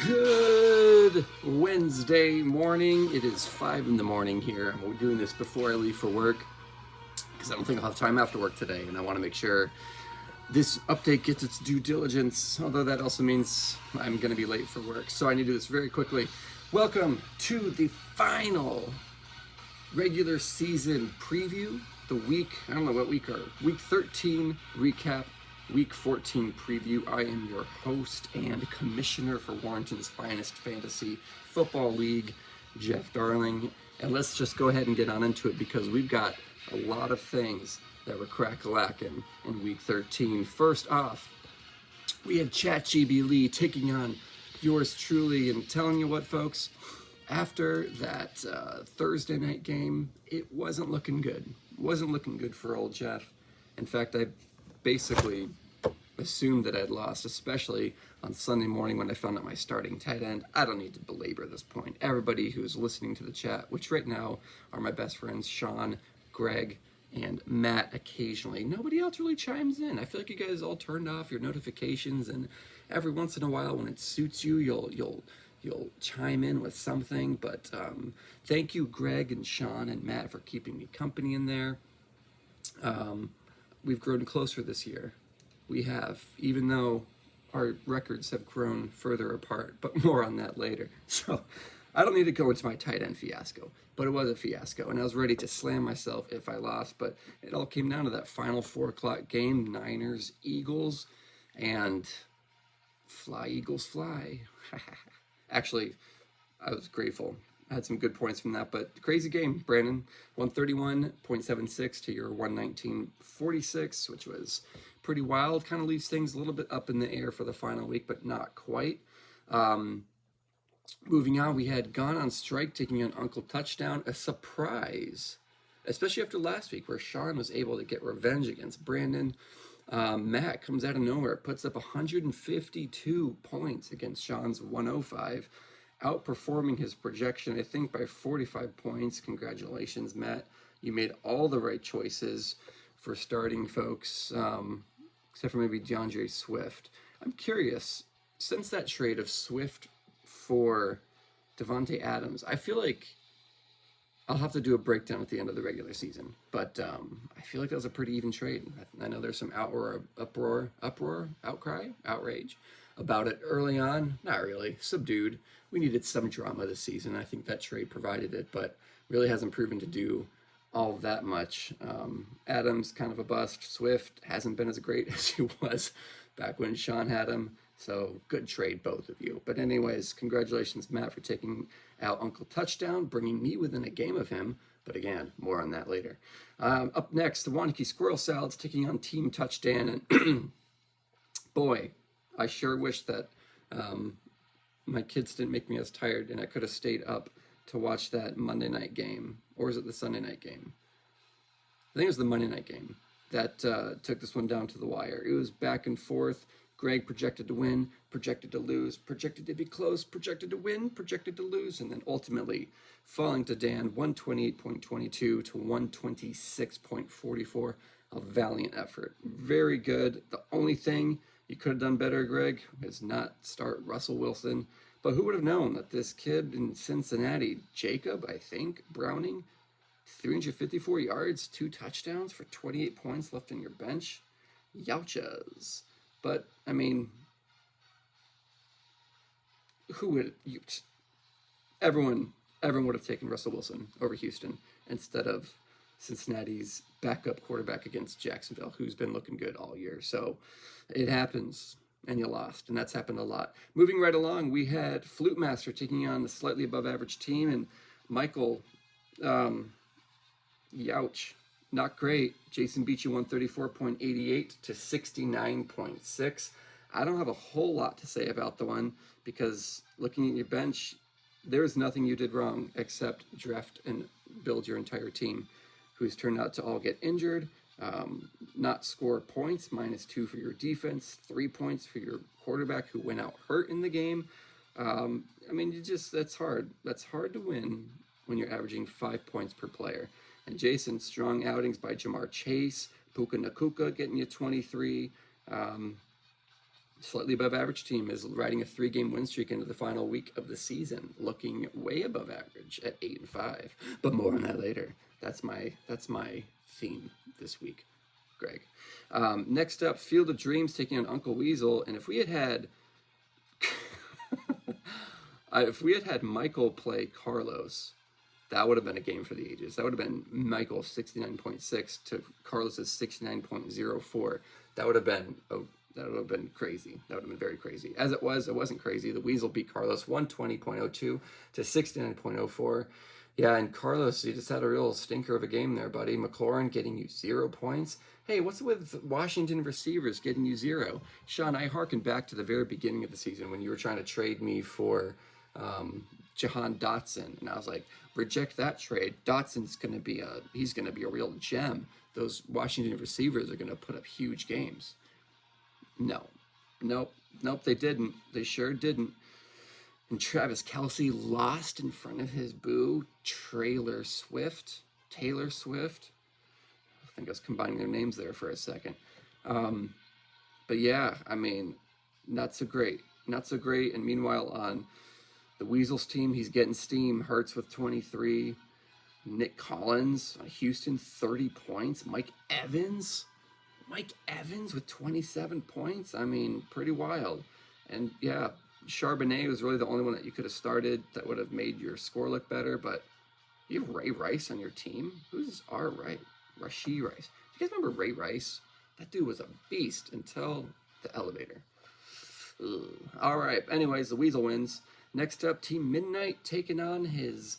Good Wednesday morning. It is 5 in the morning here. I'm doing this before I leave for work because I don't think I'll have time after work today, and I want to make sure this update gets its due diligence, although that also means I'm going to be late for work. So I need to do this very quickly. Welcome to the final regular season preview. I don't know what week, week 13 recap. Week 14 preview. I am your host and commissioner for Warrenton's finest fantasy football league, Jeff Darling. And let's just go ahead and get on into it because we've got a lot of things that were crack-a-lackin' in week 13. First off, we had ChatGB Lee taking on yours truly, and telling you what, folks, after that Thursday night game, it wasn't looking good. It wasn't looking good for old Jeff. In fact, I basically assumed that I'd lost, especially on Sunday morning when I found out my starting tight end. I don't need to belabor this point. Everybody who's listening to the chat, which right now are my best friends, Sean, Greg, and Matt occasionally. Nobody else really chimes in. I feel like you guys all turned off your notifications, and every once in a while when it suits you, you'll chime in with something. But thank you, Greg and Sean and Matt, for keeping me company in there. We've grown closer this year. We have, even though our records have grown further apart, but more on that later. So I don't need to go into my tight end fiasco, but it was a fiasco, and I was ready to slam myself if I lost, but it all came down to that final 4 o'clock game, Niners, Eagles, and fly, Eagles, fly. Actually, I was grateful. I had some good points from that, but crazy game, Brandon. 131.76 to your 119.46, which was pretty wild. Kind of leaves things a little bit up in the air for the final week, but not quite. Moving on, we had Gone on Strike taking on Uncle Touchdown, a surprise, especially after last week where Sean was able to get revenge against Brandon. Matt comes out of nowhere, puts up 152 points against Sean's 105. Outperforming his projection, I think, by 45 points. Congratulations, Matt. You made all the right choices for starting folks, except for maybe DeAndre Swift. I'm curious, since that trade of Swift for Devontae Adams, I feel like I'll have to do a breakdown at the end of the regular season, but I feel like that was a pretty even trade. I know there's some outrage about it early on. Not really, subdued. We needed some drama this season. I think that trade provided it, but really hasn't proven to do all that much. Adams, kind of a bust. Swift hasn't been as great as he was back when Sean had him. So good trade, both of you. But anyways, congratulations, Matt, for taking out Uncle Touchdown, bringing me within a game of him. But again, more on that later. Up next, the Wanakee Squirrel Salads taking on Team Touchdown. And boy, I sure wish that my kids didn't make me as tired and I could have stayed up to watch that Monday night game. Or was it the Sunday night game? I think it was the Monday night game that took this one down to the wire. It was back and forth. Greg projected to win, projected to lose, projected to be close, projected to win, projected to lose, and then ultimately falling to Dan, 128.22 to 126.44. A valiant effort. Very good. The only thing you could have done better, Greg, is not start Russell Wilson. But who would have known that this kid in Cincinnati, Jacob, I think, Browning, 354 yards, 2 touchdowns for 28 points left on your bench? Youchas. But, I mean, everyone would have taken Russell Wilson over Houston instead of Cincinnati's backup quarterback against Jacksonville, who's been looking good all year. So it happens, and you lost, and that's happened a lot. Moving right along, we had Flute Master taking on the slightly above average team, and Michael, youch, not great. Jason beat you 134.88 to 69.6. I don't have a whole lot to say about the one because looking at your bench, there's nothing you did wrong except draft and build your entire team, who's turned out to all get injured, not score points, -2 for your defense, 3 points for your quarterback who went out hurt in the game. I mean, that's hard. That's hard to win when you're averaging 5 points per player. And Jason, strong outings by Jamar Chase, Puka Nakuka getting you 23. Slightly above average team is riding a 3-game win streak into the final week of the season, looking way above average at 8-5. But more on that later. That's my theme this week, Greg. Next up, Field of Dreams taking on Uncle Weasel, and if we had Michael play Carlos, that would have been a game for the ages. That would have been Michael's 69.6 to Carlos's 69.04. That would have been crazy. That would have been very crazy. As it was, it wasn't crazy. The Weasel beat Carlos 120.02 to 69.04. Yeah, and Carlos, you just had a real stinker of a game there, buddy. McLaurin getting you 0 points. Hey, what's with Washington receivers getting you 0? Sean, I harken back to the very beginning of the season when you were trying to trade me for Jahan Dotson, and I was like, reject that trade. Dotson's he's gonna be a real gem. Those Washington receivers are gonna put up huge games. Nope, they didn't. They sure didn't. And Travis Kelce lost in front of his boo, Taylor Swift. I think I was combining their names there for a second. But yeah, I mean, not so great. And meanwhile, on the Weasels team, he's getting steam. Hurts with 23. Nick Collins on Houston, 30 points. Mike Evans with 27 points. I mean, pretty wild. And yeah, Charbonnet was really the only one that you could have started that would have made your score look better. But you have Ray Rice on your team. Who's our Rice? Rashee Rice. Do you guys remember Ray Rice? That dude was a beast until the elevator. Ugh. All right. Anyways, the Weasel wins. Next up, Team Midnight taking on his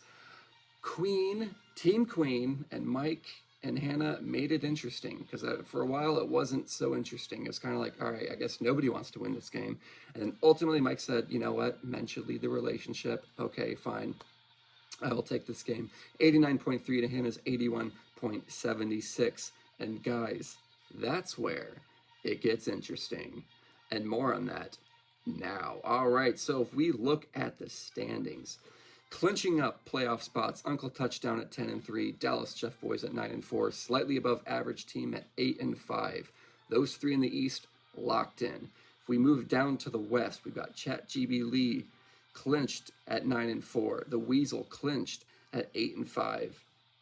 Queen, Team Queen, and Mike and Hannah made it interesting because for a while it wasn't so interesting. It was kind of like, all right, I guess nobody wants to win this game. And then ultimately Mike said, you know what, men should lead the relationship. Okay, fine. I will take this game. 89.3 to him is 81.76. And guys, that's where it gets interesting. And more on that now. All right, so if we look at the standings, clinching up playoff spots, Uncle Touchdown at 10-3, Dallas Jeff Boys at 9-4, slightly above average team at 8-5. Those three in the East locked in. If we move down to the West, we've got Chat GB Lee clinched at 9-4. The Weasel clinched at 8-5.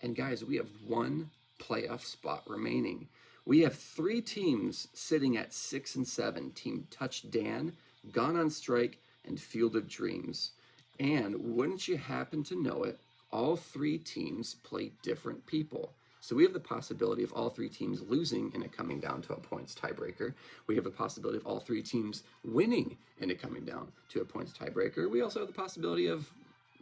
And guys, we have one playoff spot remaining. We have 3 teams sitting at 6-7. Team Touch Dan, Gone on Strike, and Field of Dreams. And wouldn't you happen to know it, all 3 teams play different people. So we have the possibility of all 3 teams losing and it coming down to a points tiebreaker. We have the possibility of all 3 teams winning and it coming down to a points tiebreaker. We also have the possibility of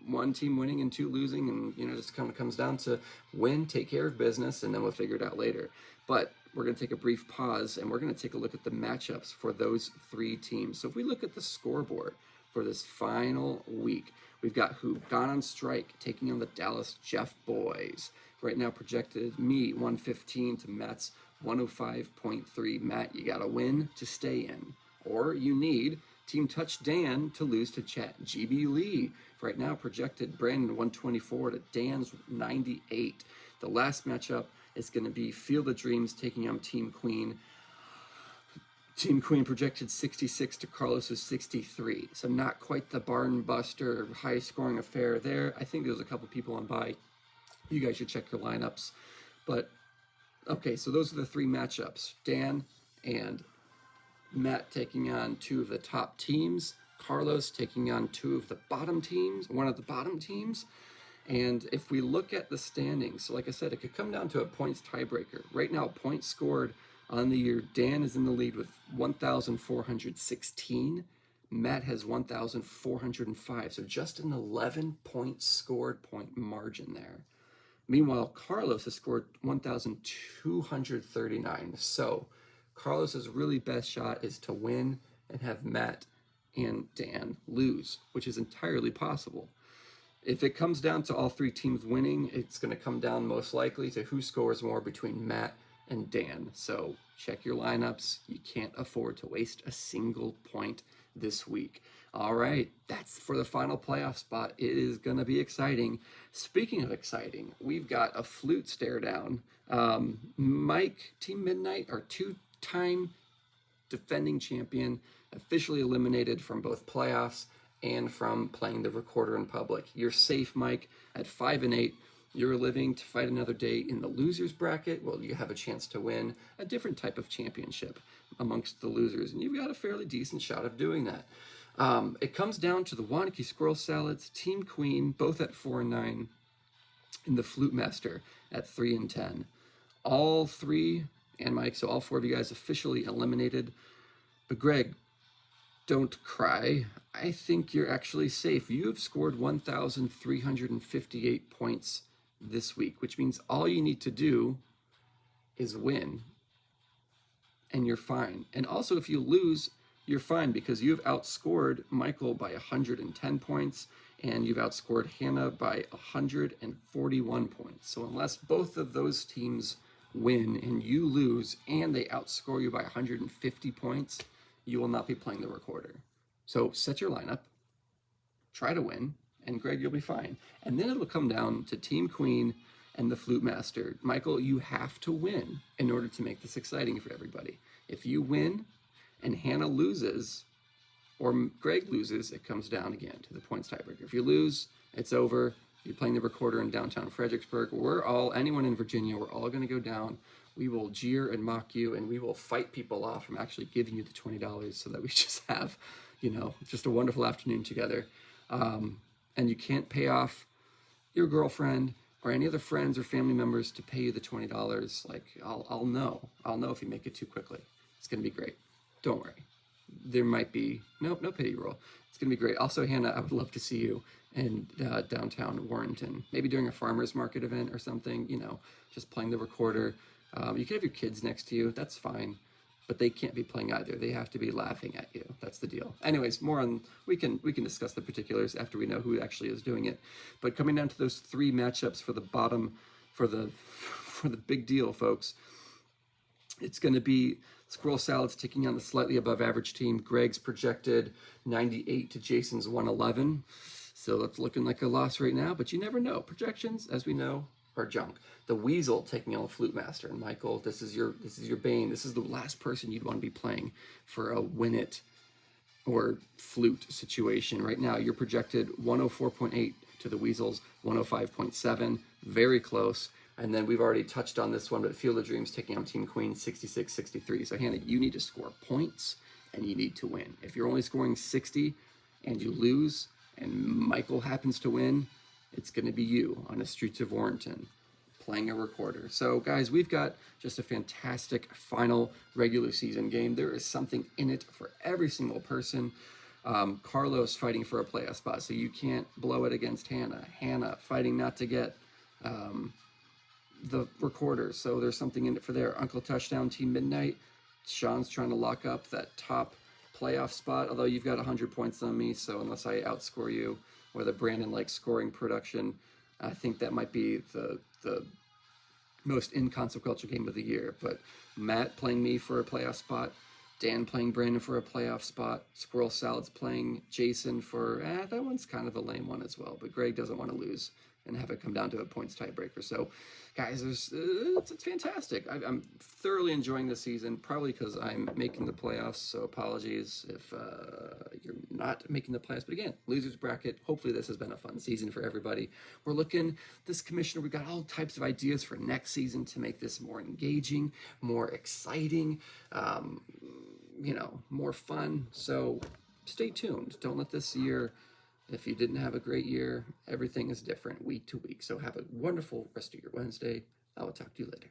1 team winning and 2 losing, and just kind of comes down to win, take care of business, and then we'll figure it out later. But we're going to take a brief pause and we're going to take a look at the matchups for those 3 teams. So if we look at the scoreboard for this final week, we've got who? Gone on Strike taking on the Dallas Jeff Boys. Right now projected me 115 to Matt's 105.3. Matt, you got to win to stay in. Or you need Team Touch Dan to lose to Chat GB Lee. Right now projected Brandon 124 to Dan's 98. The last matchup is going to be Field of Dreams taking on Team Queen. Team Queen projected 66 to Carlos's 63. So not quite the barn buster, high scoring affair there. I think there's a couple people on bye. You guys should check your lineups. But okay, so those are the 3 matchups. Dan and Matt taking on 2 of the top teams. Carlos taking on 2 of the bottom teams, 1 of the bottom teams. And if we look at the standings, so like I said, it could come down to a points tiebreaker. Right now, points scored on the year, Dan is in the lead with 1,416. Matt has 1,405. So just an 11-point scored point margin there. Meanwhile, Carlos has scored 1,239. So Carlos's really best shot is to win and have Matt and Dan lose, which is entirely possible. If it comes down to all 3 teams winning, it's going to come down most likely to who scores more between Matt and Dan. So check your lineups. You can't afford to waste a single point this week. All right, that's for the final playoff spot. It is going to be exciting. Speaking of exciting, we've got a flute stare down. Mike, Team Midnight, our 2-time defending champion, officially eliminated from both playoffs and from playing the recorder in public. You're safe, Mike, at 5-8. You're living to fight another day in the losers bracket. Well, you have a chance to win a different type of championship amongst the losers, and you've got a fairly decent shot of doing that. It comes down to the Wanakee Squirrel Salads, Team Queen, both at 4-9, and the Flute Master at 3-10. All three, and Mike, so all four of you guys officially eliminated. But Greg, don't cry. I think you're actually safe. You have scored 1,358 points this week, which means all you need to do is win, and you're fine. And also, if you lose, you're fine because you've outscored Michael by 110 points, and you've outscored Hannah by 141 points. So unless both of those teams win and you lose, and they outscore you by 150 points, you will not be playing the recorder. So set your lineup, try to win, and Greg, you'll be fine. And then it'll come down to Team Queen and the Flute Master. Michael, you have to win in order to make this exciting for everybody. If you win and Hannah loses, or Greg loses, it comes down again to the points tiebreaker. If you lose, it's over. You're playing the recorder in downtown Fredericksburg. Anyone in Virginia, we're all going to go down. We will jeer and mock you, and we will fight people off from actually giving you the $20 so that we just have, just a wonderful afternoon together. And you can't pay off your girlfriend or any other friends or family members to pay you the $20. Like, I'll know if you make it too quickly. It's going to be great. Don't worry. There might be, no pity roll. It's going to be great. Also, Hannah, I would love to see you in downtown Warrenton, maybe during a farmer's market event or something, just playing the recorder. You can have your kids next to you. That's fine. But they can't be playing either. They have to be laughing at you. That's the deal. Anyways, we can discuss the particulars after we know who actually is doing it. But coming down to those three matchups for the bottom, for the big deal, folks, it's going to be Squirrel Salads taking on the slightly above average team. Greg's projected 98 to Jason's 111. So that's looking like a loss right now, but you never know. Projections, as we know, are junk. The Weasel taking on the Flute Master. And Michael, this is your bane. This is the last person you'd want to be playing for a win it or flute situation. Right now, you're projected 104.8 to the Weasel's 105.7. Very close. And then we've already touched on this one, but Field of Dreams taking on Team Queen 66-63. So Hannah, you need to score points and you need to win. If you're only scoring 60 and you lose and Michael happens to win, it's going to be you on the streets of Warrenton playing a recorder. So guys, we've got just a fantastic final regular season game. There is something in it for every single person. Carlos fighting for a playoff spot, so you can't blow it against Hannah. Hannah fighting not to get the recorder, so there's something in it for there. Uncle Touchdown, Team Midnight. Sean's trying to lock up that top playoff spot, although you've got 100 points on me, so unless I outscore you, or the Brandon like scoring production, I think that might be the most inconsequential game of the year. But Matt playing me for a playoff spot, Dan playing Brandon for a playoff spot, Squirrel Salads playing Jason for, that one's kind of a lame one as well, but Greg doesn't want to lose and have it come down to a points tiebreaker. So, guys, it's fantastic. I'm thoroughly enjoying this season, probably because I'm making the playoffs, so apologies if you're not making the playoffs. But again, losers bracket, hopefully this has been a fun season for everybody. We're looking, this commissioner, we've got all types of ideas for next season to make this more engaging, more exciting, more fun. So stay tuned. Don't let this year, if you didn't have a great year, everything is different week to week. So have a wonderful rest of your Wednesday. I will talk to you later.